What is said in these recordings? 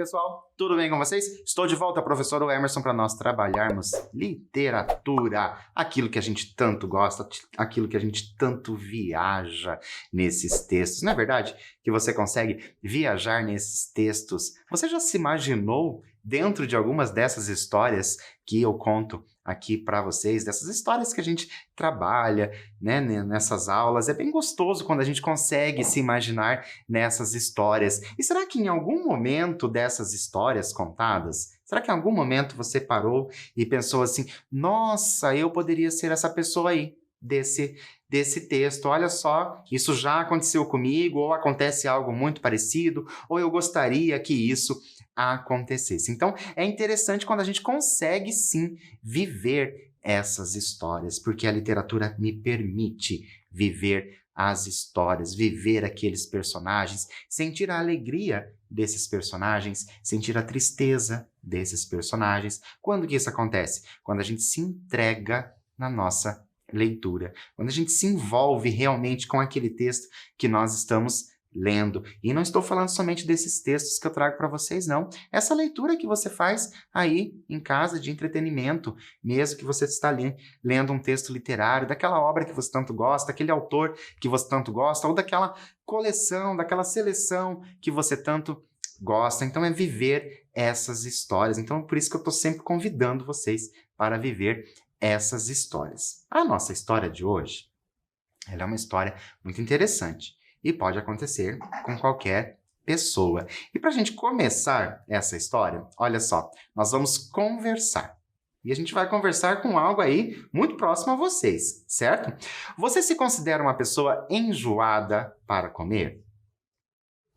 pessoal, tudo bem com vocês? Estou de volta, professor Emerson, para nós trabalharmos literatura, aquilo que a gente tanto gosta, aquilo que a gente tanto viaja nesses textos. Não é verdade que você consegue viajar nesses textos? Você já se imaginou dentro de algumas dessas histórias que eu conto aqui para vocês, dessas histórias que a gente trabalha, né, nessas aulas? É bem gostoso quando a gente consegue se imaginar nessas histórias. E será que em algum momento dessas histórias contadas, será que em algum momento você parou e pensou assim, nossa, eu poderia ser essa pessoa aí, desse texto, olha só, isso já aconteceu comigo, ou acontece algo muito parecido, ou eu gostaria que isso acontecesse. Então, é interessante quando a gente consegue, sim, viver essas histórias, porque a literatura me permite viver as histórias, viver aqueles personagens, sentir a alegria desses personagens, sentir a tristeza desses personagens. Quando que isso acontece? Quando a gente se entrega na nossa leitura, quando a gente se envolve realmente com aquele texto que nós estamos lendo. E não estou falando somente desses textos que eu trago para vocês, não. Essa leitura que você faz aí em casa de entretenimento, mesmo que você está lendo um texto literário, daquela obra que você tanto gosta, daquele autor que você tanto gosta, ou daquela coleção, daquela seleção que você tanto gosta. Então é viver essas histórias. Então por isso que eu estou sempre convidando vocês para viver essas histórias. A nossa história de hoje, ela é uma história muito interessante. E pode acontecer com qualquer pessoa. E para a gente começar essa história, olha só, nós vamos conversar. E a gente vai conversar com algo aí muito próximo a vocês, certo? Você se considera uma pessoa enjoada para comer?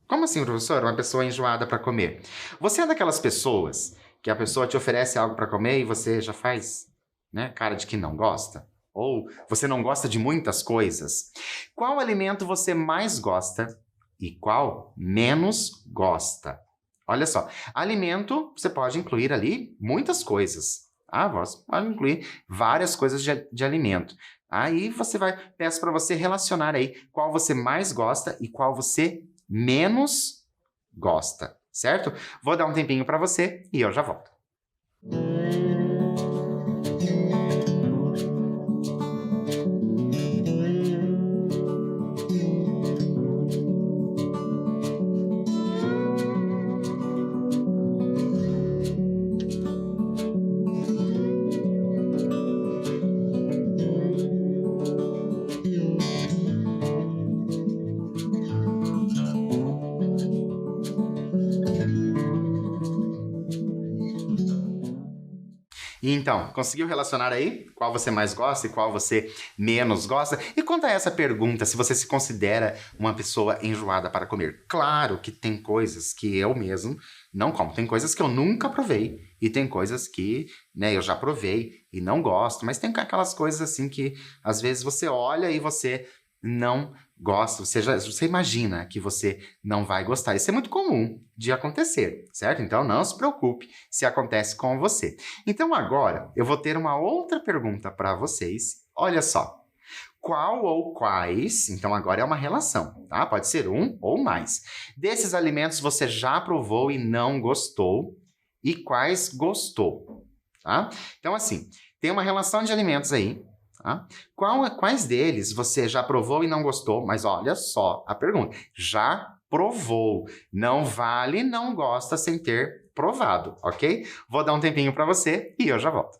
Como assim, professor? Uma pessoa enjoada para comer? Você é daquelas pessoas que a pessoa te oferece algo para comer e você já faz, né, cara de que não gosta? Ou você não gosta de muitas coisas? Qual alimento você mais gosta e qual menos gosta? Olha só, alimento você pode incluir ali muitas coisas. Você pode incluir várias coisas de alimento. Aí peço para você relacionar aí qual você mais gosta e qual você menos gosta, certo? Vou dar um tempinho para você e eu já volto. Então, conseguiu relacionar aí qual você mais gosta e qual você menos gosta? E quanto a essa pergunta, se você se considera uma pessoa enjoada para comer? Claro que tem coisas que eu mesmo não como. Tem coisas que eu nunca provei e tem coisas que, né, eu já provei e não gosto. Mas tem aquelas coisas assim que às vezes você olha e você não gosta, você imagina que você não vai gostar. Isso é muito comum de acontecer, certo? Então não se preocupe se acontece com você. Então agora eu vou ter uma outra pergunta para vocês. Olha só, qual ou quais, então agora é uma relação, tá? Pode ser um ou mais. Desses alimentos você já provou e não gostou e quais gostou, tá? Então assim, tem uma relação de alimentos aí. Tá? Quais deles você já provou e não gostou? Mas olha só a pergunta. Já provou. Não vale não gosta sem ter provado, ok? Vou dar um tempinho para você e eu já volto.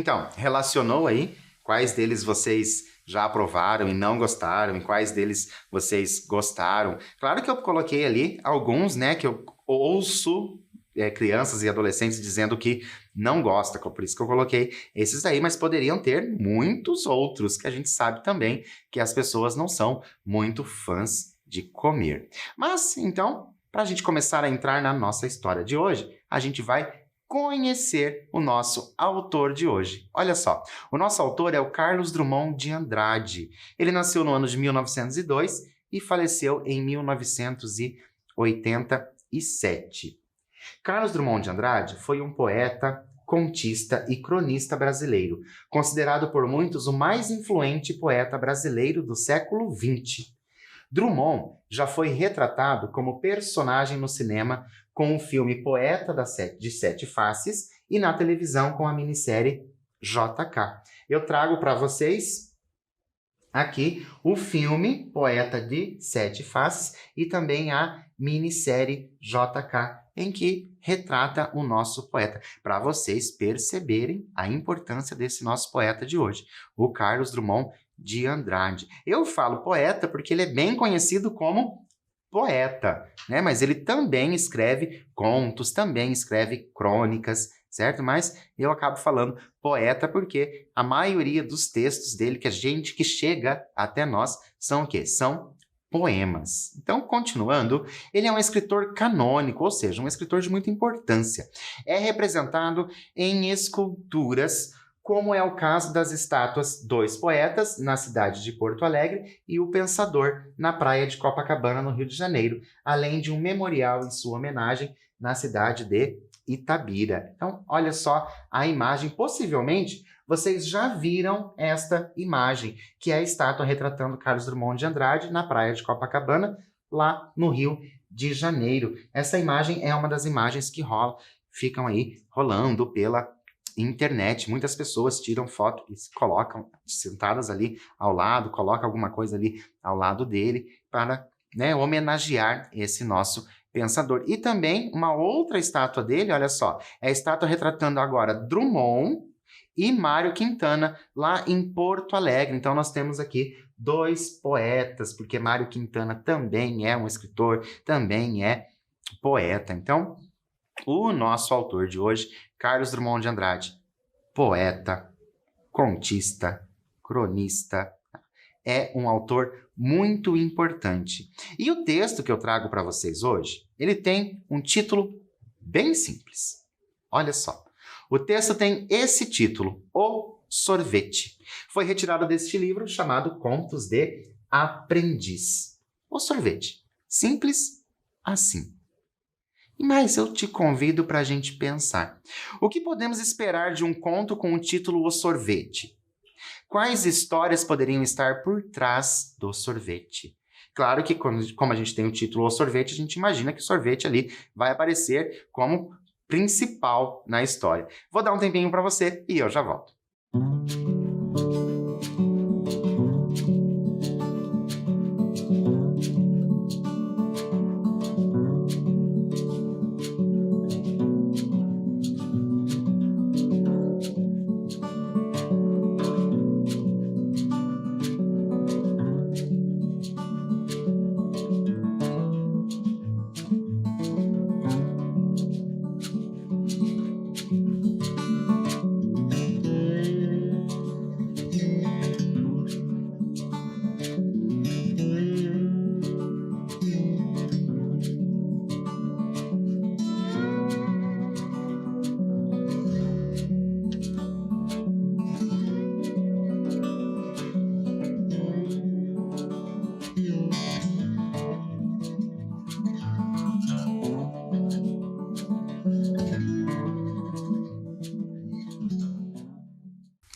Então, relacionou aí quais deles vocês já aprovaram e não gostaram, e quais deles vocês gostaram. Claro que eu coloquei ali alguns, né, que eu ouço crianças e adolescentes dizendo que não gosta, por isso que eu coloquei esses aí, mas poderiam ter muitos outros, que a gente sabe também que as pessoas não são muito fãs de comer. Mas, então, para a gente começar a entrar na nossa história de hoje, a gente vai conhecer o nosso autor de hoje. Olha só, o nosso autor é o Carlos Drummond de Andrade. Ele nasceu no ano de 1902 e faleceu em 1987. Carlos Drummond de Andrade foi um poeta, contista e cronista brasileiro, considerado por muitos o mais influente poeta brasileiro do século XX. Drummond já foi retratado como personagem no cinema com o filme Poeta de Sete Faces e na televisão com a minissérie JK. Eu trago para vocês aqui o filme Poeta de Sete Faces e também a minissérie JK, em que retrata o nosso poeta, para vocês perceberem a importância desse nosso poeta de hoje, o Carlos Drummond de Andrade. Eu falo poeta porque ele é bem conhecido como poeta, né? Mas ele também escreve contos, também escreve crônicas, certo? Mas eu acabo falando poeta porque a maioria dos textos dele que chega até nós são o quê? São poemas. Então, continuando, ele é um escritor canônico, ou seja, um escritor de muita importância. É representado em esculturas, como é o caso das estátuas Dois Poetas, na cidade de Porto Alegre, e o Pensador, na praia de Copacabana, no Rio de Janeiro, além de um memorial em sua homenagem na cidade de Itabira. Então, olha só a imagem. Possivelmente, vocês já viram esta imagem, que é a estátua retratando Carlos Drummond de Andrade na praia de Copacabana, lá no Rio de Janeiro. Essa imagem é uma das imagens que ficam aí rolando pela internet. Muitas pessoas tiram foto e se colocam sentadas ali ao lado, colocam alguma coisa ali ao lado dele para, né, homenagear esse nosso pensador. E também uma outra estátua dele, olha só, é a estátua retratando agora Drummond e Mário Quintana, lá em Porto Alegre. Então nós temos aqui dois poetas, porque Mário Quintana também é um escritor, também é poeta. Então, o nosso autor de hoje, Carlos Drummond de Andrade, poeta, contista, cronista, é um autor muito importante. E o texto que eu trago para vocês hoje, ele tem um título bem simples. Olha só. O texto tem esse título, O Sorvete. Foi retirado deste livro chamado Contos de Aprendiz. O Sorvete. Simples assim. Mas eu te convido para a gente pensar. O que podemos esperar de um conto com o título O Sorvete? Quais histórias poderiam estar por trás do sorvete? Claro que, como a gente tem o título O Sorvete, a gente imagina que o sorvete ali vai aparecer como principal na história. Vou dar um tempinho para você e eu já volto.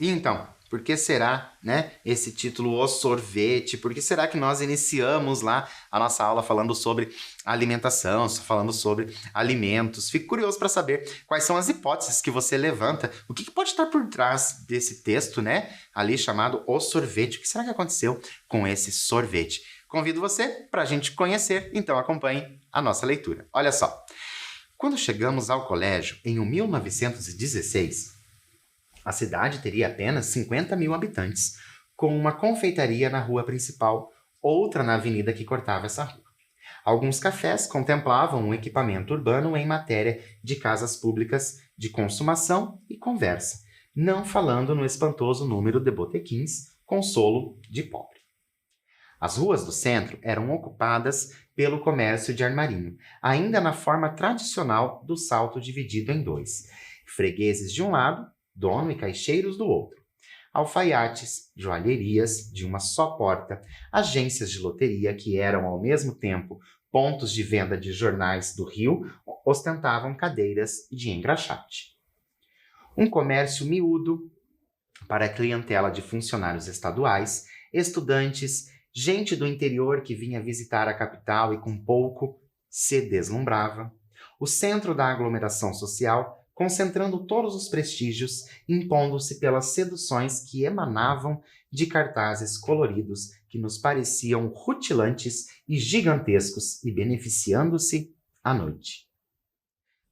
E então, por que será, né, esse título O Sorvete? Por que será que nós iniciamos lá a nossa aula falando sobre alimentação, falando sobre alimentos? Fico curioso para saber quais são as hipóteses que você levanta. O que pode estar por trás desse texto, né, ali chamado O Sorvete? O que será que aconteceu com esse sorvete? Convido você para a gente conhecer, então acompanhe a nossa leitura. Olha só. Quando chegamos ao colégio, em 1916... A cidade teria apenas 50 mil habitantes, com uma confeitaria na rua principal, outra na avenida que cortava essa rua. Alguns cafés contemplavam um equipamento urbano em matéria de casas públicas de consumação e conversa, não falando no espantoso número de botequins, consolo de pobre. As ruas do centro eram ocupadas pelo comércio de armarinho, ainda na forma tradicional do salto dividido em dois. Fregueses de um lado, dono e caixeiros do outro. Alfaiates, joalherias de uma só porta, agências de loteria que eram ao mesmo tempo pontos de venda de jornais do Rio, ostentavam cadeiras de engraxate. Um comércio miúdo para a clientela de funcionários estaduais, estudantes, gente do interior que vinha visitar a capital e com pouco se deslumbrava. O centro da aglomeração social, concentrando todos os prestígios, impondo-se pelas seduções que emanavam de cartazes coloridos que nos pareciam rutilantes e gigantescos e beneficiando-se à noite.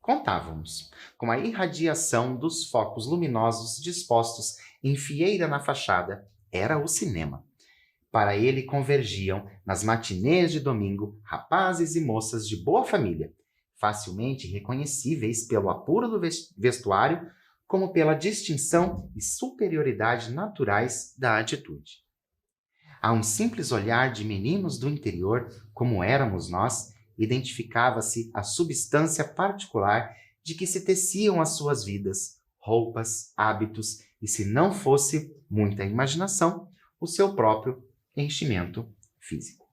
Contávamos com a irradiação dos focos luminosos dispostos em fileira na fachada. Era o cinema. Para ele convergiam, nas matinês de domingo, rapazes e moças de boa família, facilmente reconhecíveis pelo apuro do vestuário, como pela distinção e superioridade naturais da atitude. A um simples olhar de meninos do interior, como éramos nós, identificava-se a substância particular de que se teciam as suas vidas, roupas, hábitos e, se não fosse muita imaginação, o seu próprio enchimento físico.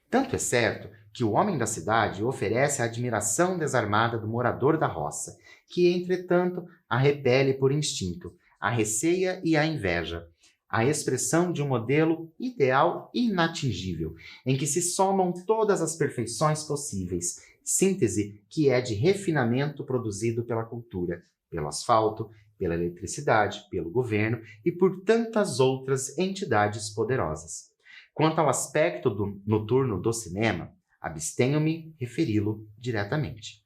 Tanto é certo que o homem da cidade oferece a admiração desarmada do morador da roça, que, entretanto, a repele por instinto, a receia e a inveja, a expressão de um modelo ideal e inatingível, em que se somam todas as perfeições possíveis, síntese que é de refinamento produzido pela cultura, pelo asfalto, pela eletricidade, pelo governo e por tantas outras entidades poderosas. Quanto ao aspecto noturno do cinema, abstenho-me referi-lo diretamente.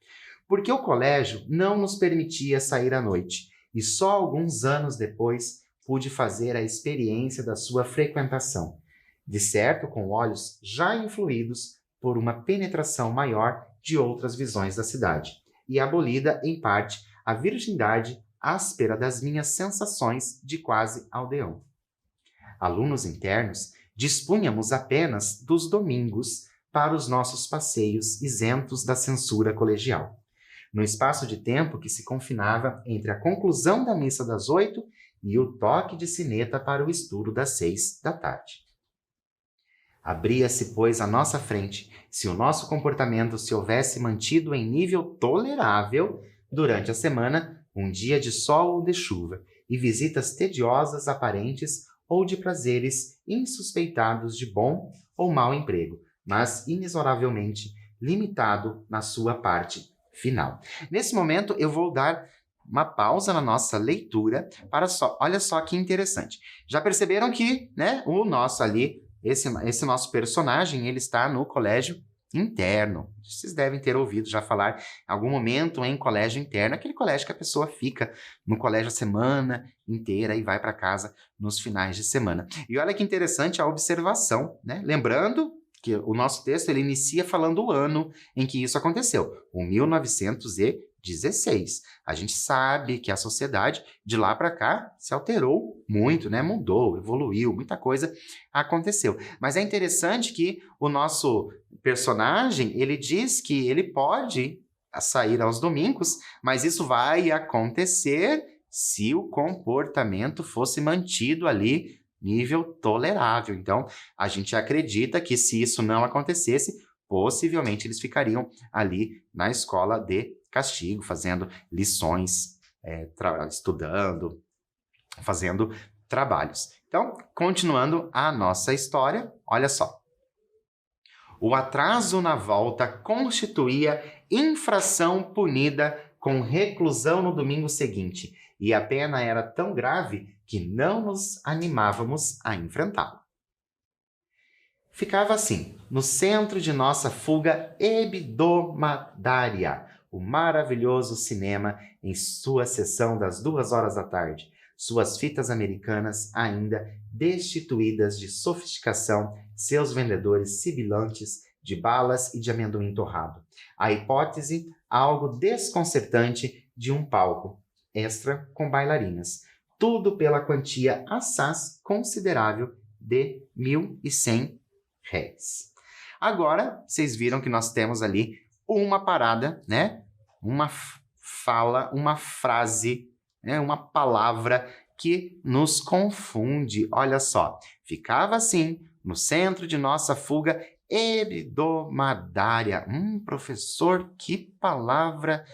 Porque o colégio não nos permitia sair à noite, e só alguns anos depois pude fazer a experiência da sua frequentação, de certo com olhos já influídos por uma penetração maior de outras visões da cidade, e abolida, em parte, a virgindade áspera das minhas sensações de quase aldeão. Alunos internos, dispunhamos apenas dos domingos para os nossos passeios isentos da censura colegial, no espaço de tempo que se confinava entre a conclusão da missa das 8 e o toque de sineta para o estudo das 6 da tarde. Abria-se, pois, à nossa frente, se o nosso comportamento se houvesse mantido em nível tolerável durante a semana, um dia de sol ou de chuva, e visitas tediosas aparentes ou de prazeres insuspeitados de bom ou mau emprego, mas inexoravelmente limitado na sua parte final. Nesse momento, eu vou dar uma pausa na nossa leitura para olha só que interessante. Já perceberam que, né, o nosso ali, esse nosso personagem, ele está no colégio interno. Vocês devem ter ouvido já falar em algum momento em colégio interno, aquele colégio que a pessoa fica no colégio a semana inteira e vai para casa nos finais de semana. E olha que interessante a observação, né? Lembrando que o nosso texto ele inicia falando o ano em que isso aconteceu, o 1916. A gente sabe que a sociedade de lá para cá se alterou muito, né? Mudou, evoluiu, muita coisa aconteceu. Mas é interessante que o nosso personagem, ele diz que ele pode sair aos domingos, mas isso vai acontecer se o comportamento fosse mantido ali nível tolerável. Então, a gente acredita que se isso não acontecesse, possivelmente eles ficariam ali na escola de castigo, fazendo lições, estudando, fazendo trabalhos. Então, continuando a nossa história, olha só. O atraso na volta constituía infração punida com reclusão no domingo seguinte, e a pena era tão grave que não nos animávamos a enfrentá-la. Ficava assim, no centro de nossa fuga hebdomadária, o maravilhoso cinema em sua sessão das 2 horas da tarde. Suas fitas americanas ainda destituídas de sofisticação, seus vendedores sibilantes de balas e de amendoim torrado. A hipótese, algo desconcertante, de um palco extra com bailarinas. Tudo pela quantia assaz considerável de R$ 1.100. Agora, vocês viram que nós temos ali uma parada, né? Uma fala, uma frase, né? Uma palavra que nos confunde. Olha só, ficava assim, no centro de nossa fuga hebdomadária. Professor, que palavra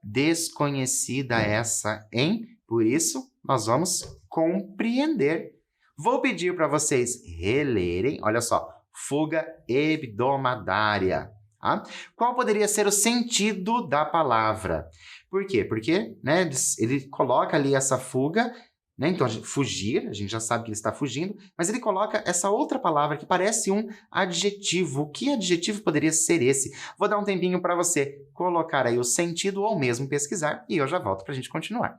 desconhecida essa, hein? Por isso, nós vamos compreender. Vou pedir para vocês relerem, olha só, fuga hebdomadária. Tá? Qual poderia ser o sentido da palavra? Por quê? Porque, né, ele coloca ali essa fuga, né? Então, fugir, a gente já sabe que ele está fugindo, mas ele coloca essa outra palavra que parece um adjetivo. Que adjetivo poderia ser esse? Vou dar um tempinho para você colocar aí o sentido ou mesmo pesquisar e eu já volto para a gente continuar.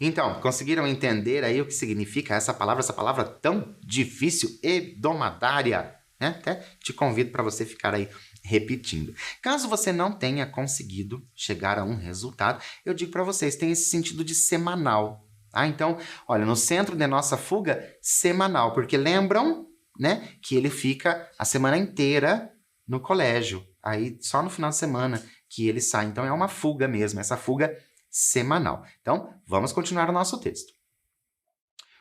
Então, conseguiram entender aí o que significa essa palavra tão difícil, hebdomadária, né? Até te convido para você ficar aí repetindo. Caso você não tenha conseguido chegar a um resultado, eu digo para vocês, tem esse sentido de semanal. Então, olha, no centro de nossa fuga, semanal, porque lembram, né, que ele fica a semana inteira no colégio, aí só no final de semana que ele sai. Então, é uma fuga mesmo, essa fuga semanal. Então, vamos continuar o nosso texto.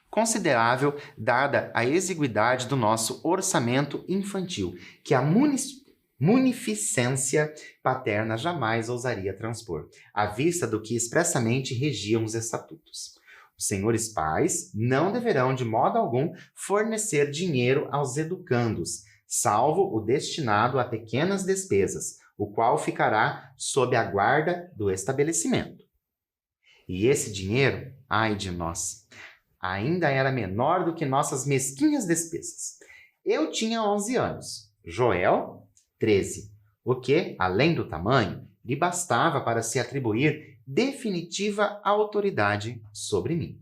Considerável, dada a exiguidade do nosso orçamento infantil, que a munificência paterna jamais ousaria transpor, à vista do que expressamente regiam os estatutos. Os senhores pais não deverão, de modo algum, fornecer dinheiro aos educandos, salvo o destinado a pequenas despesas, o qual ficará sob a guarda do estabelecimento. E esse dinheiro, ai de nós, ainda era menor do que nossas mesquinhas despesas. Eu tinha 11 anos, Joel, 13, o que, além do tamanho, lhe bastava para se atribuir definitiva autoridade sobre mim.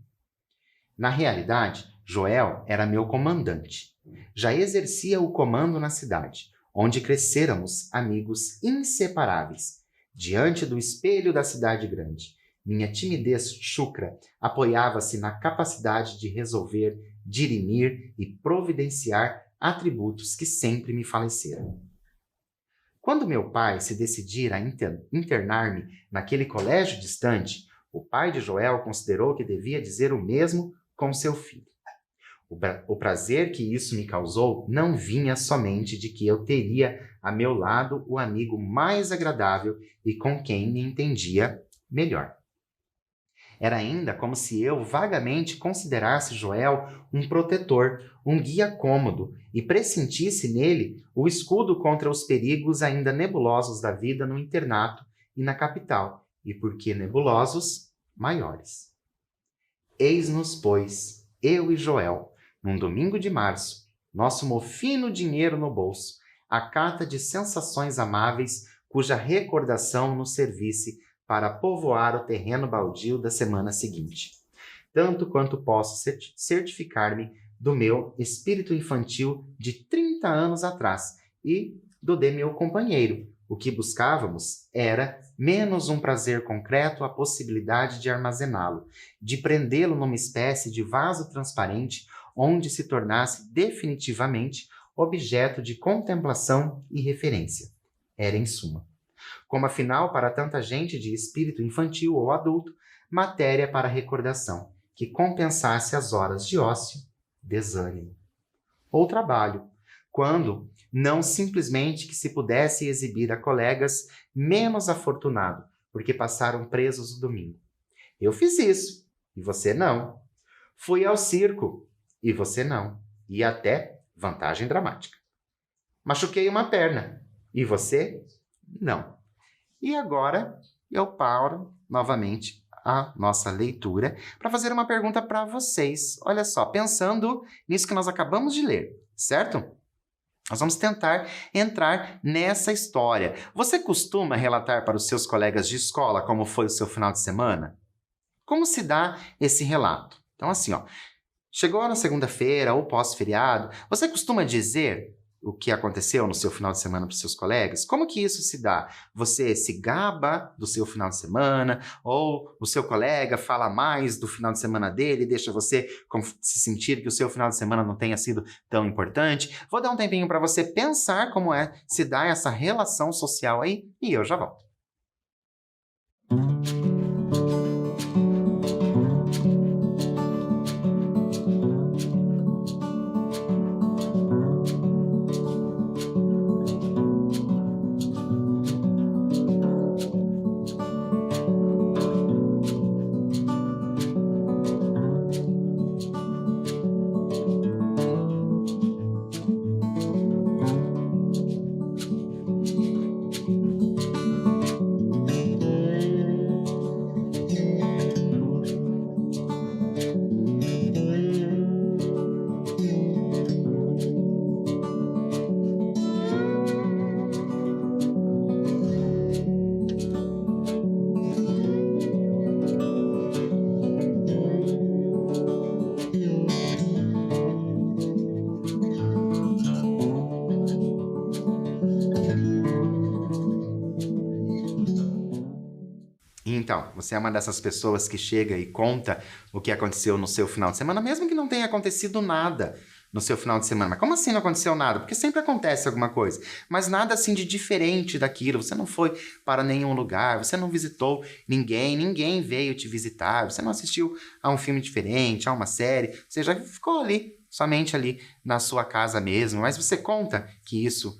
Na realidade, Joel era meu comandante. Já exercia o comando na cidade, onde crescéramos amigos inseparáveis, diante do espelho da cidade grande. Minha timidez chucra apoiava-se na capacidade de resolver, dirimir e providenciar atributos que sempre me faleceram. Quando meu pai se decidira a internar-me naquele colégio distante, o pai de Joel considerou que devia dizer o mesmo com seu filho. O prazer que isso me causou não vinha somente de que eu teria a meu lado o amigo mais agradável e com quem me entendia melhor. Era ainda como se eu vagamente considerasse Joel um protetor, um guia cômodo, e pressentisse nele o escudo contra os perigos ainda nebulosos da vida no internato e na capital, e por que nebulosos, maiores. Eis-nos, pois, eu e Joel, num domingo de março, nosso mofino dinheiro no bolso, à cata de sensações amáveis cuja recordação nos servisse para povoar o terreno baldio da semana seguinte, tanto quanto posso certificar-me do meu espírito infantil de 30 anos atrás e do de meu companheiro, O que buscávamos era, menos um prazer concreto, a possibilidade de armazená-lo, de prendê-lo numa espécie de vaso transparente onde se tornasse definitivamente objeto de contemplação e referência. Era, em suma, como afinal para tanta gente de espírito infantil ou adulto, matéria para recordação, que compensasse as horas de ócio, desânimo ou trabalho, quando não simplesmente que se pudesse exibir a colegas menos afortunados, porque passaram presos o domingo. Eu fiz isso, e você não. Fui ao circo, e você não. E até vantagem dramática. Machuquei uma perna, e você não. E agora eu paro novamente a nossa leitura para fazer uma pergunta para vocês. Olha só, pensando nisso que nós acabamos de ler, certo? Nós vamos tentar entrar nessa história. Você costuma relatar para os seus colegas de escola como foi o seu final de semana? Como se dá esse relato? Então, assim, chegou na segunda-feira ou pós-feriado, você costuma dizer o que aconteceu no seu final de semana para os seus colegas? Como que isso se dá? Você se gaba do seu final de semana ou o seu colega fala mais do final de semana dele e deixa você se sentir que o seu final de semana não tenha sido tão importante? Vou dar um tempinho para você pensar como se dá essa relação social aí e eu já volto. Então, você é uma dessas pessoas que chega e conta o que aconteceu no seu final de semana, mesmo que não tenha acontecido nada no seu final de semana. Mas como assim não aconteceu nada? Porque sempre acontece alguma coisa, mas nada assim de diferente daquilo. Você não foi para nenhum lugar, você não visitou ninguém veio te visitar, você não assistiu a um filme diferente, a uma série, você já ficou ali, somente ali na sua casa mesmo, mas você conta que isso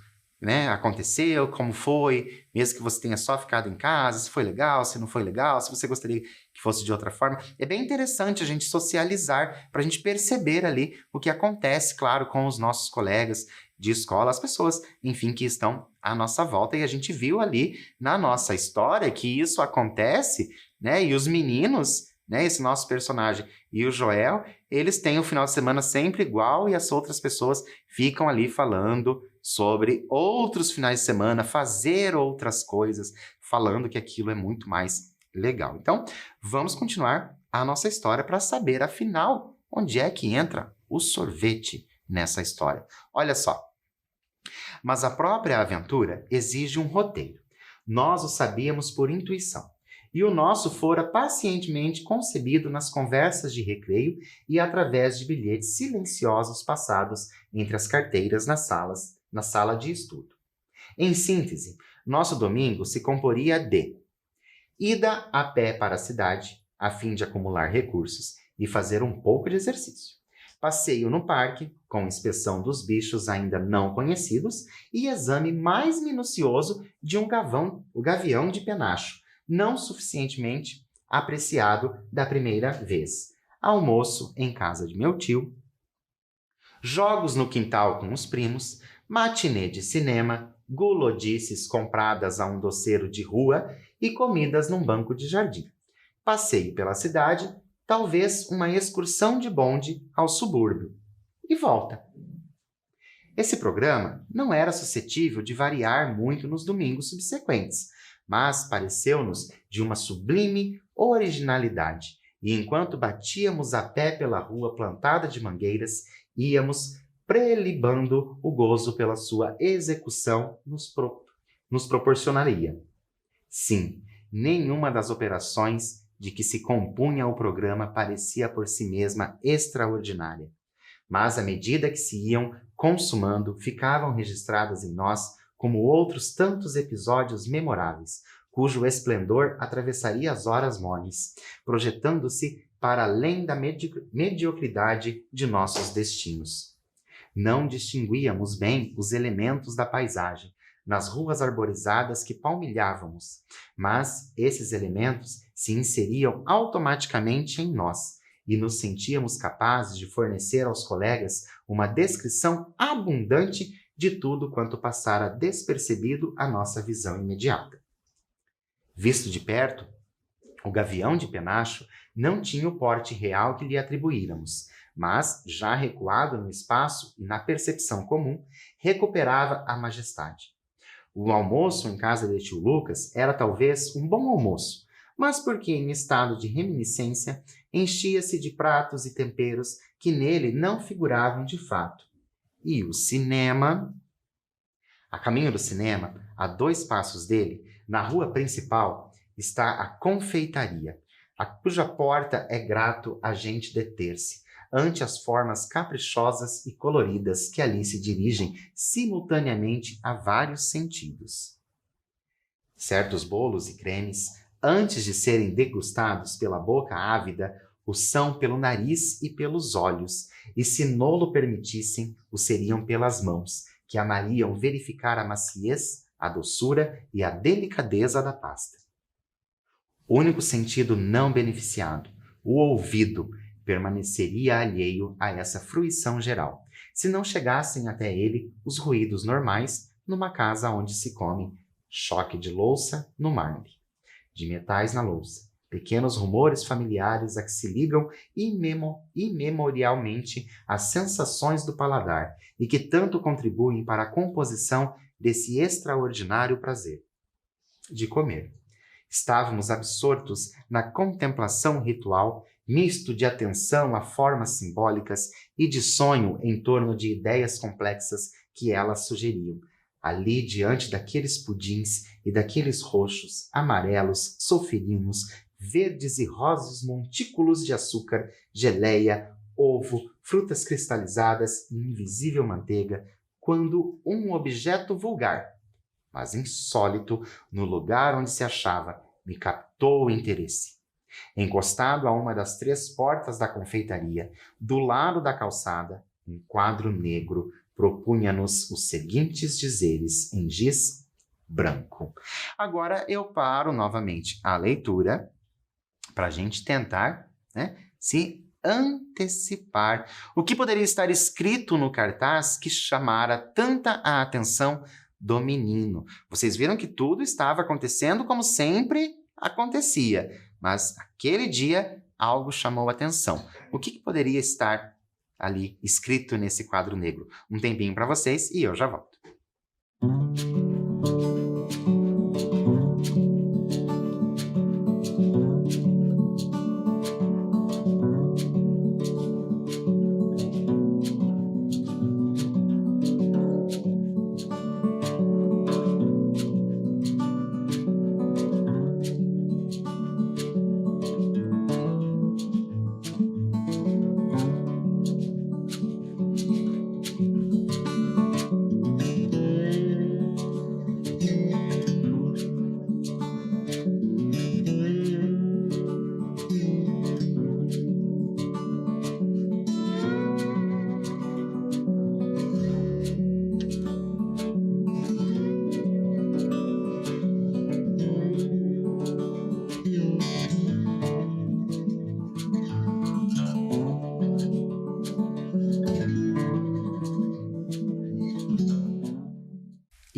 aconteceu, como foi, mesmo que você tenha só ficado em casa, se foi legal, se não foi legal, se você gostaria que fosse de outra forma. É bem interessante a gente socializar para a gente perceber ali o que acontece, claro, com os nossos colegas de escola, as pessoas, enfim, que estão à nossa volta. E a gente viu ali na nossa história que isso acontece, e os meninos, esse nosso personagem e o Joel, eles têm o final de semana sempre igual e as outras pessoas ficam ali falando sobre outros finais de semana, fazer outras coisas, falando que aquilo é muito mais legal. Então, vamos continuar a nossa história para saber, afinal, onde é que entra o sorvete nessa história. Olha só. Mas a própria aventura exige um roteiro. Nós o sabíamos por intuição. E o nosso fora pacientemente concebido nas conversas de recreio e através de bilhetes silenciosos passados entre as carteiras na sala de estudo. Em síntese, nosso domingo se comporia de ida a pé para a cidade, a fim de acumular recursos e fazer um pouco de exercício. Passeio no parque, com inspeção dos bichos ainda não conhecidos e exame mais minucioso de o gavião de penacho, não suficientemente apreciado da primeira vez. Almoço em casa de meu tio, jogos no quintal com os primos, matinê de cinema, gulodices compradas a um doceiro de rua e comidas num banco de jardim. Passeio pela cidade, talvez uma excursão de bonde ao subúrbio. E volta. Esse programa não era suscetível de variar muito nos domingos subsequentes, mas pareceu-nos de uma sublime originalidade, e enquanto batíamos a pé pela rua plantada de mangueiras, íamos prelibando o gozo pela sua execução nos proporcionaria. Sim, nenhuma das operações de que se compunha o programa parecia por si mesma extraordinária, mas à medida que se iam consumando, ficavam registradas em nós como outros tantos episódios memoráveis, cujo esplendor atravessaria as horas mones, projetando-se para além da mediocridade de nossos destinos. Não distinguíamos bem os elementos da paisagem nas ruas arborizadas que palmilhávamos, mas esses elementos se inseriam automaticamente em nós e nos sentíamos capazes de fornecer aos colegas uma descrição abundante de tudo quanto passara despercebido à nossa visão imediata. Visto de perto, o gavião de penacho não tinha o porte real que lhe atribuíramos, mas, já recuado no espaço e na percepção comum, recuperava a majestade. O almoço em casa de tio Lucas era talvez um bom almoço, mas porque em estado de reminiscência enchia-se de pratos e temperos que nele não figuravam de fato. E o cinema... A caminho do cinema, a 2 passos dele, na rua principal, está a confeitaria, a cuja porta é grato a gente deter-se, ante as formas caprichosas e coloridas que ali se dirigem simultaneamente a vários sentidos. Certos bolos e cremes, antes de serem degustados pela boca ávida, o são pelo nariz e pelos olhos, e se nolo permitissem, o seriam pelas mãos, que amariam verificar a maciez, a doçura e a delicadeza da pasta. O único sentido não beneficiado, o ouvido, permaneceria alheio a essa fruição geral, se não chegassem até ele os ruídos normais numa casa onde se come choque de louça no mármore, de metais na louça, pequenos rumores familiares a que se ligam imemorialmente às sensações do paladar e que tanto contribuem para a composição desse extraordinário prazer de comer. Estávamos absortos na contemplação ritual, misto de atenção a formas simbólicas e de sonho em torno de ideias complexas que elas sugeriam, ali diante daqueles pudins e daqueles roxos, amarelos, sulfirinos, verdes e rosas montículos de açúcar, geleia, ovo, frutas cristalizadas e invisível manteiga, quando um objeto vulgar, mas insólito, no lugar onde se achava, me captou o interesse. Encostado a uma das 3 portas da confeitaria, do lado da calçada, um quadro negro propunha-nos os seguintes dizeres em giz branco. Agora eu paro novamente a leitura para a gente tentar, se antecipar o que poderia estar escrito no cartaz que chamara tanta a atenção do menino. Vocês viram que tudo estava acontecendo como sempre acontecia, mas aquele dia algo chamou a atenção. O que poderia estar ali escrito nesse quadro negro? Um tempinho para vocês e eu já volto.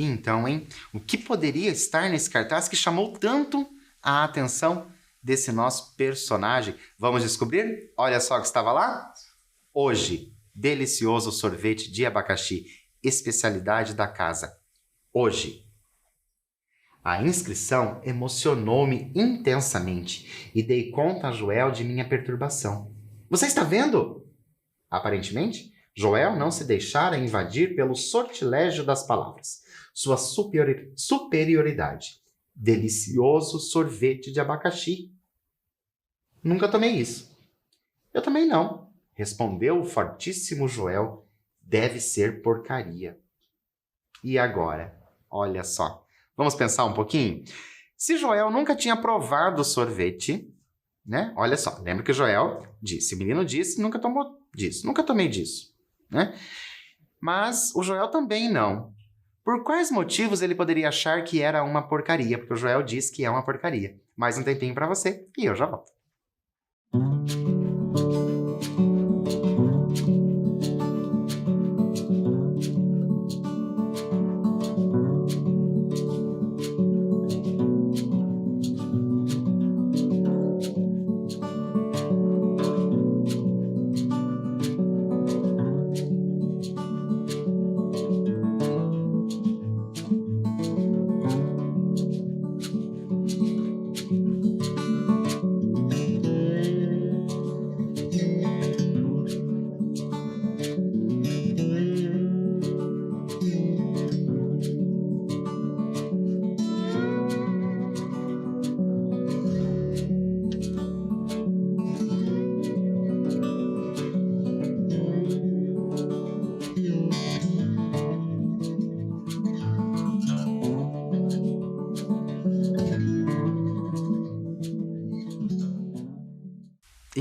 Então, o que poderia estar nesse cartaz que chamou tanto a atenção desse nosso personagem? Vamos descobrir? Olha só o que estava lá. Hoje, delicioso sorvete de abacaxi, especialidade da casa. Hoje. A inscrição emocionou-me intensamente e dei conta a Joel de minha perturbação. Você está vendo? Aparentemente, Joel não se deixara invadir pelo sortilégio das palavras. Sua superioridade. Delicioso sorvete de abacaxi. Nunca tomei isso. Eu também não, respondeu o fortíssimo Joel. Deve ser porcaria. E agora? Olha só. Vamos pensar um pouquinho? Se Joel nunca tinha provado o sorvete, né? Olha só, lembra que o Joel disse, o menino disse, nunca tomou disso, nunca tomei disso, né? Mas o Joel também não. Por quais motivos ele poderia achar que era uma porcaria? Porque o Joel disse que é uma porcaria. Mais um tempinho para você e eu já volto.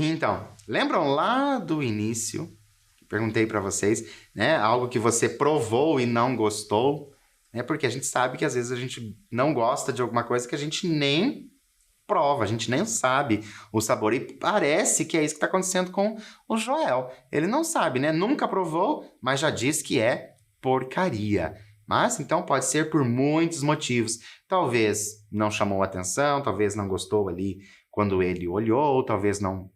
Então, lembram lá do início? Perguntei para vocês, né? Algo que você provou e não gostou, né? Porque a gente sabe que às vezes a gente não gosta de alguma coisa que a gente nem prova, a gente nem sabe o sabor. E parece que é isso que está acontecendo com o Joel. Ele não sabe, né? Nunca provou, mas já diz que é porcaria. Mas então pode ser por muitos motivos. Talvez não chamou atenção, talvez não gostou ali quando ele olhou, talvez não,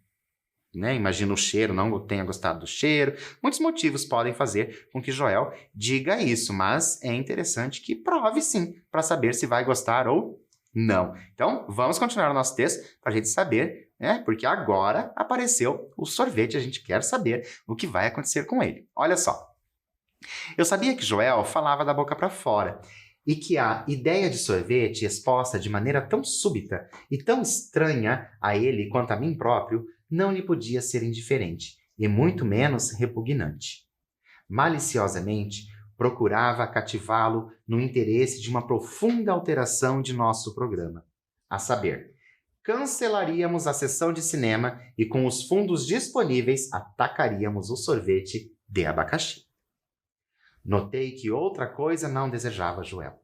né? Imagina o cheiro, não tenha gostado do cheiro. Muitos motivos podem fazer com que Joel diga isso, mas é interessante que prove sim, para saber se vai gostar ou não. Então, vamos continuar o nosso texto para a gente saber, né? Porque agora apareceu o sorvete, a gente quer saber o que vai acontecer com ele. Olha só. Eu sabia que Joel falava da boca para fora e que a ideia de sorvete exposta de maneira tão súbita e tão estranha a ele quanto a mim próprio não lhe podia ser indiferente, e muito menos repugnante. Maliciosamente, procurava cativá-lo no interesse de uma profunda alteração de nosso programa. A saber, cancelaríamos a sessão de cinema e com os fundos disponíveis atacaríamos o sorvete de abacaxi. Notei que outra coisa não desejava Joel,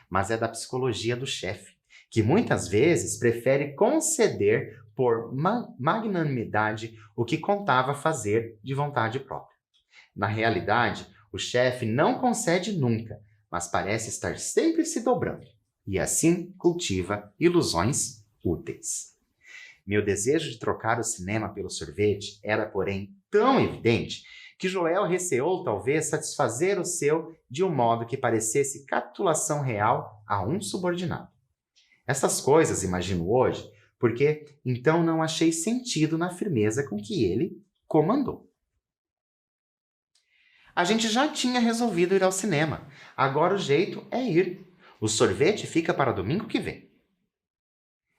mas é da psicologia do chefe, que muitas vezes prefere conceder por magnanimidade o que contava fazer de vontade própria. Na realidade, o chefe não concede nunca, mas parece estar sempre se dobrando, e assim cultiva ilusões úteis. Meu desejo de trocar o cinema pelo sorvete era, porém, tão evidente que Joel receou talvez satisfazer o seu de um modo que parecesse capitulação real a um subordinado. Essas coisas imagino hoje, porque então não achei sentido na firmeza com que ele comandou. A gente já tinha resolvido ir ao cinema. Agora o jeito é ir. O sorvete fica para domingo que vem.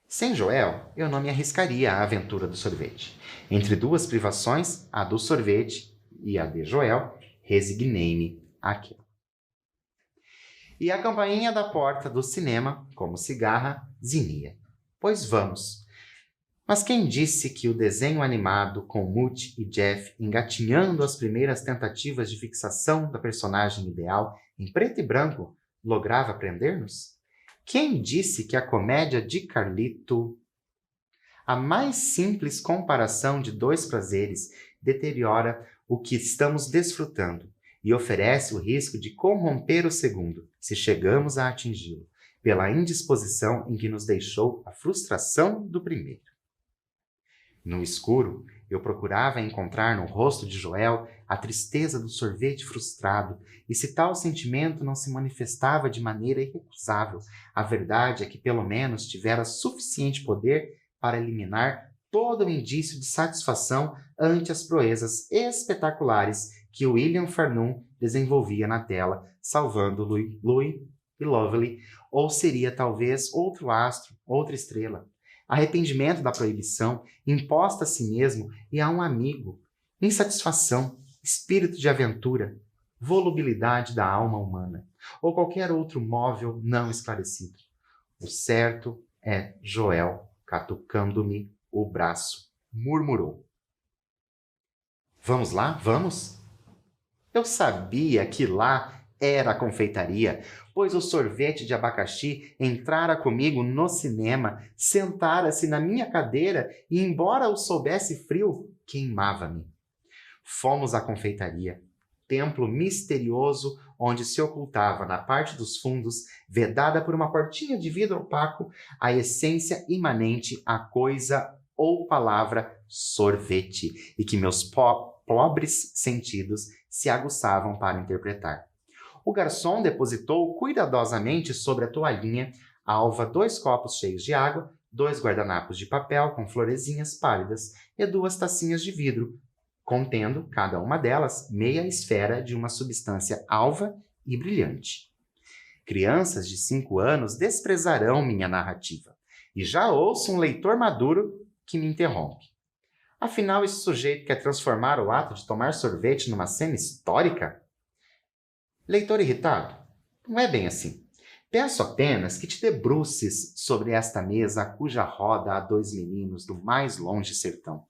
Sem Joel, eu não me arriscaria à aventura do sorvete. Entre duas privações, a do sorvete e a de Joel, resignei-me àquilo. E a campainha da porta do cinema, como cigarra, zinia. Pois vamos. Mas quem disse que o desenho animado com Mutt e Jeff engatinhando as primeiras tentativas de fixação da personagem ideal em preto e branco lograva prender-nos? Quem disse que a comédia de Carlito, a mais simples comparação de dois prazeres, deteriora o que estamos desfrutando e oferece o risco de corromper o segundo, se chegamos a atingi-lo, pela indisposição em que nos deixou a frustração do primeiro? No escuro, eu procurava encontrar no rosto de Joel a tristeza do sorvete frustrado, e se tal sentimento não se manifestava de maneira irrecusável, a verdade é que pelo menos tivera suficiente poder para eliminar todo o indício de satisfação ante as proezas espetaculares que William Farnum desenvolvia na tela, salvando Louis e Lovely, ou seria talvez outro astro, outra estrela. Arrependimento da proibição, imposta a si mesmo e a um amigo, insatisfação, espírito de aventura, volubilidade da alma humana, ou qualquer outro móvel não esclarecido. O certo é Joel, catucando-me o braço, murmurou. Vamos lá, vamos? Eu sabia que lá era a confeitaria, pois o sorvete de abacaxi entrara comigo no cinema, sentara-se na minha cadeira e, embora o soubesse frio, queimava-me. Fomos à confeitaria, templo misterioso onde se ocultava na parte dos fundos, vedada por uma portinha de vidro opaco, a essência imanente à coisa ou palavra sorvete, e que meus pobres sentidos se aguçavam para interpretar. O garçom depositou cuidadosamente sobre a toalhinha alva 2 copos cheios de água, 2 guardanapos de papel com florezinhas pálidas e 2 tacinhas de vidro, contendo, cada uma delas, meia esfera de uma substância alva e brilhante. Crianças de 5 anos desprezarão minha narrativa, e já ouço um leitor maduro que me interrompe. Afinal, esse sujeito quer transformar o ato de tomar sorvete numa cena histórica? Leitor irritado, não é bem assim. Peço apenas que te debruces sobre esta mesa cuja roda há 2 meninos do mais longe sertão.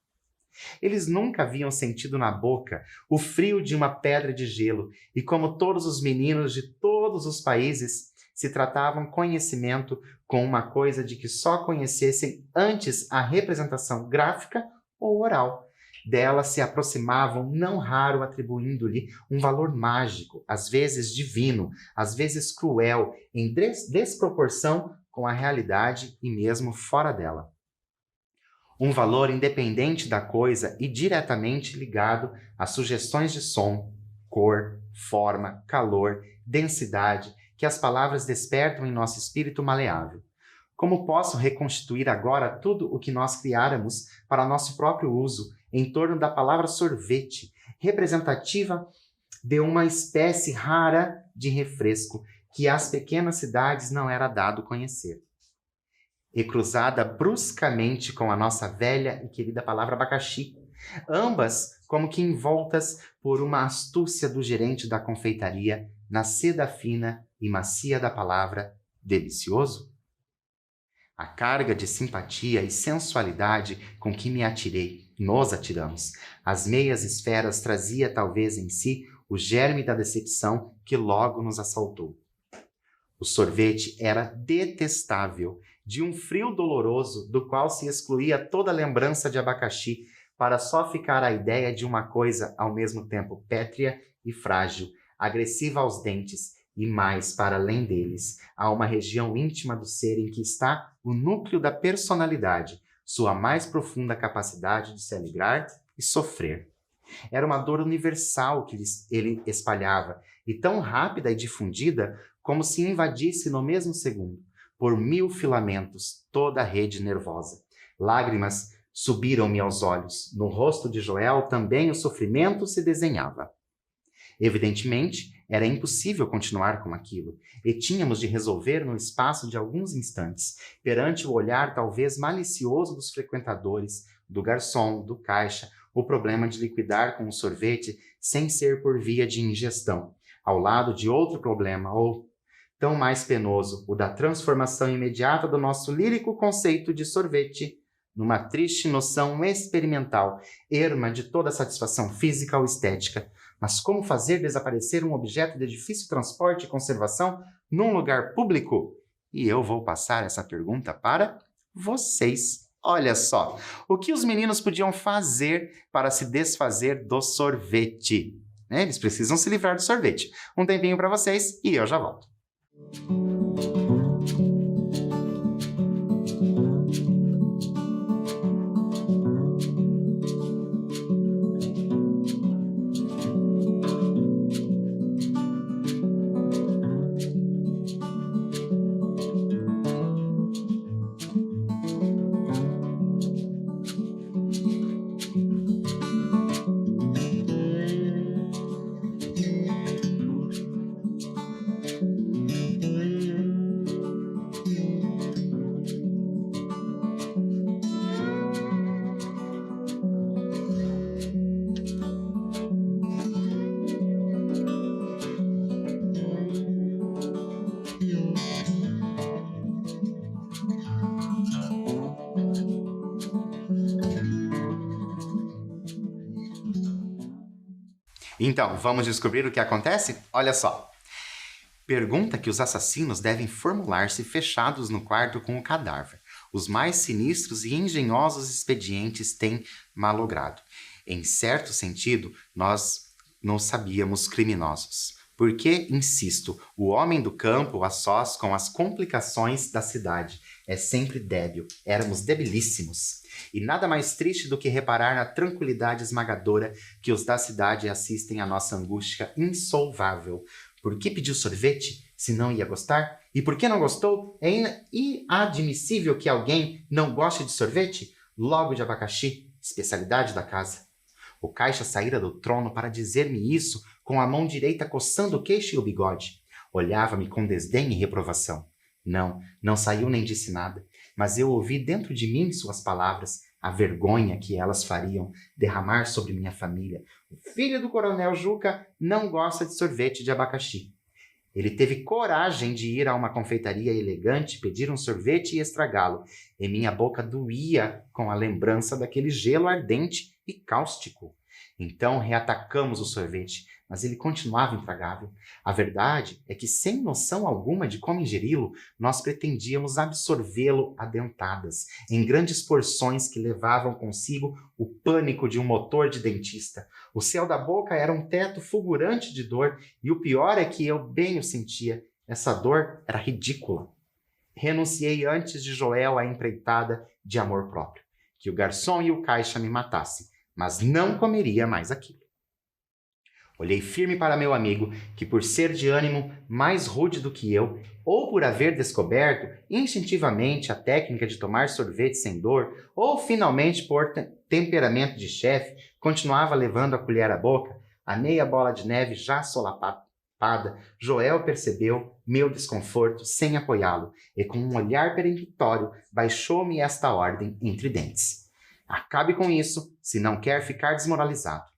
Eles nunca haviam sentido na boca o frio de uma pedra de gelo e, como todos os meninos de todos os países, se tratavam conhecimento com uma coisa de que só conhecessem antes a representação gráfica ou oral. Dela se aproximavam, não raro atribuindo-lhe um valor mágico, às vezes divino, às vezes cruel, em desproporção com a realidade e mesmo fora dela. Um valor independente da coisa e diretamente ligado às sugestões de som, cor, forma, calor, densidade que as palavras despertam em nosso espírito maleável. Como posso reconstituir agora tudo o que nós criáramos para nosso próprio uso em torno da palavra sorvete, representativa de uma espécie rara de refresco que às pequenas cidades não era dado conhecer? E cruzada bruscamente com a nossa velha e querida palavra abacaxi, ambas como que envoltas por uma astúcia do gerente da confeitaria na seda fina e macia da palavra delicioso? A carga de simpatia e sensualidade com que me atirei, nos atiramos, as meias esferas trazia talvez em si o germe da decepção que logo nos assaltou. O sorvete era detestável, de um frio doloroso do qual se excluía toda lembrança de abacaxi, para só ficar a ideia de uma coisa ao mesmo tempo pétrea e frágil, agressiva aos dentes, e mais para além deles, há uma região íntima do ser em que está o núcleo da personalidade, sua mais profunda capacidade de se alegrar e sofrer. Era uma dor universal que ele espalhava, e tão rápida e difundida como se invadisse no mesmo segundo, por 1000 filamentos, toda a rede nervosa. Lágrimas subiram-me aos olhos. No rosto de Joel também o sofrimento se desenhava. Evidentemente, era impossível continuar com aquilo, e tínhamos de resolver no espaço de alguns instantes, perante o olhar talvez malicioso dos frequentadores, do garçom, do caixa, o problema de liquidar com o sorvete sem ser por via de ingestão, ao lado de outro problema, ou, tão mais penoso, o da transformação imediata do nosso lírico conceito de sorvete numa triste noção experimental, erma de toda satisfação física ou estética. Mas como fazer desaparecer um objeto de difícil transporte e conservação num lugar público? E eu vou passar essa pergunta para vocês. Olha só, o que os meninos podiam fazer para se desfazer do sorvete? Eles precisam se livrar do sorvete. Um tempinho para vocês e eu já volto. Então, vamos descobrir o que acontece? Olha só. Pergunta que os assassinos devem formular-se fechados no quarto com o cadáver. Os mais sinistros e engenhosos expedientes têm malogrado. Em certo sentido, nós não sabíamos criminosos. Porque, insisto, o homem do campo, a sós com as complicações da cidade, é sempre débil. Éramos debilíssimos. E nada mais triste do que reparar na tranquilidade esmagadora que os da cidade assistem à nossa angústia insolvável. Por que pediu sorvete, se não ia gostar? E por que não gostou? É inadmissível que alguém não goste de sorvete? Logo de abacaxi, especialidade da casa. O caixa saíra do trono para dizer-me isso, com a mão direita coçando o queixo e o bigode. Olhava-me com desdém e reprovação. Não saiu nem disse nada, mas eu ouvi dentro de mim suas palavras, a vergonha que elas fariam derramar sobre minha família. O filho do coronel Juca não gosta de sorvete de abacaxi. Ele teve coragem de ir a uma confeitaria elegante, pedir um sorvete e estragá-lo, e minha boca doía com a lembrança daquele gelo ardente e cáustico. Então reatacamos o sorvete, mas ele continuava intragável. A verdade é que, sem noção alguma de como ingeri-lo, nós pretendíamos absorvê-lo a dentadas, em grandes porções que levavam consigo o pânico de um motor de dentista. O céu da boca era um teto fulgurante de dor, e o pior é que eu bem o sentia. Essa dor era ridícula. Renunciei antes de Joel à empreitada de amor próprio. Que o garçom e o caixa me matassem, mas não comeria mais aquilo. Olhei firme para meu amigo, que por ser de ânimo mais rude do que eu, ou por haver descoberto instintivamente a técnica de tomar sorvete sem dor, ou finalmente por temperamento de chefe, continuava levando a colher à boca, a meia bola de neve já solapada, Joel percebeu meu desconforto sem apoiá-lo, e com um olhar peremptório baixou-me esta ordem entre dentes. Acabe com isso, se não quer ficar desmoralizado.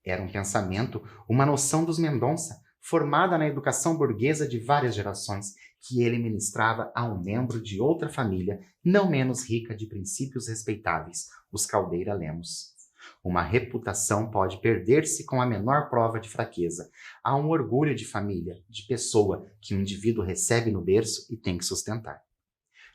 Era um pensamento, uma noção dos Mendonça, formada na educação burguesa de várias gerações, que ele ministrava a um membro de outra família, não menos rica de princípios respeitáveis, os Caldeira Lemos. Uma reputação pode perder-se com a menor prova de fraqueza. Há um orgulho de família, de pessoa, que o indivíduo recebe no berço e tem que sustentar.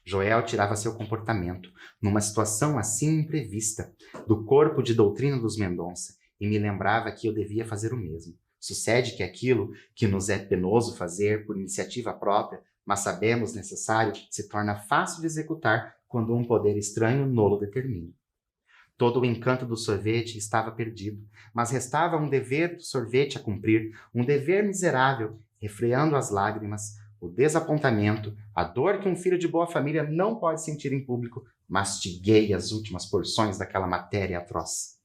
Joel tirava seu comportamento, numa situação assim imprevista, do corpo de doutrina dos Mendonça, e me lembrava que eu devia fazer o mesmo. Sucede que aquilo que nos é penoso fazer por iniciativa própria, mas sabemos necessário, se torna fácil de executar quando um poder estranho nolo determina. Todo o encanto do sorvete estava perdido, mas restava um dever do sorvete a cumprir, um dever miserável, refreando as lágrimas, o desapontamento, a dor que um filho de boa família não pode sentir em público. Mastiguei as últimas porções daquela matéria atroz.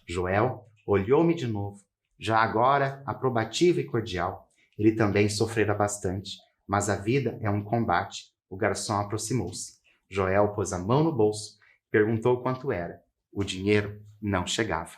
Joel olhou-me de novo, já agora aprobativo e cordial. Ele também sofrera bastante, mas a vida é um combate. O garçom aproximou-se. Joel pôs a mão no bolso, perguntou quanto era. O dinheiro não chegava.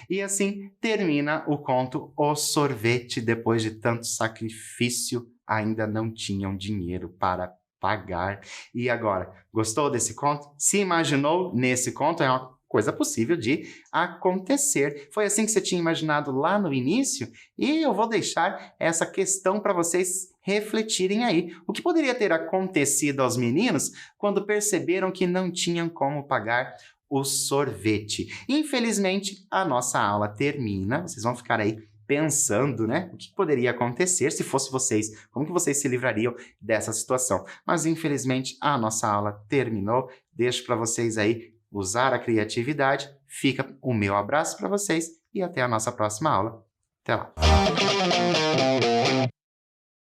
E assim termina o conto O Sorvete. Depois de tanto sacrifício, ainda não tinham dinheiro para pagar. E agora, gostou desse conto? Se imaginou nesse conto? É uma coisa possível de acontecer. Foi assim que você tinha imaginado lá no início? E eu vou deixar essa questão para vocês refletirem aí. O que poderia ter acontecido aos meninos quando perceberam que não tinham como pagar o sorvete? Infelizmente, a nossa aula termina. Vocês vão ficar aí pensando, né? O que poderia acontecer se fosse vocês? Como que vocês se livrariam dessa situação? Mas, infelizmente, a nossa aula terminou. Deixo para vocês aí usar a criatividade. Fica o meu abraço para vocês e até a nossa próxima aula. Até lá!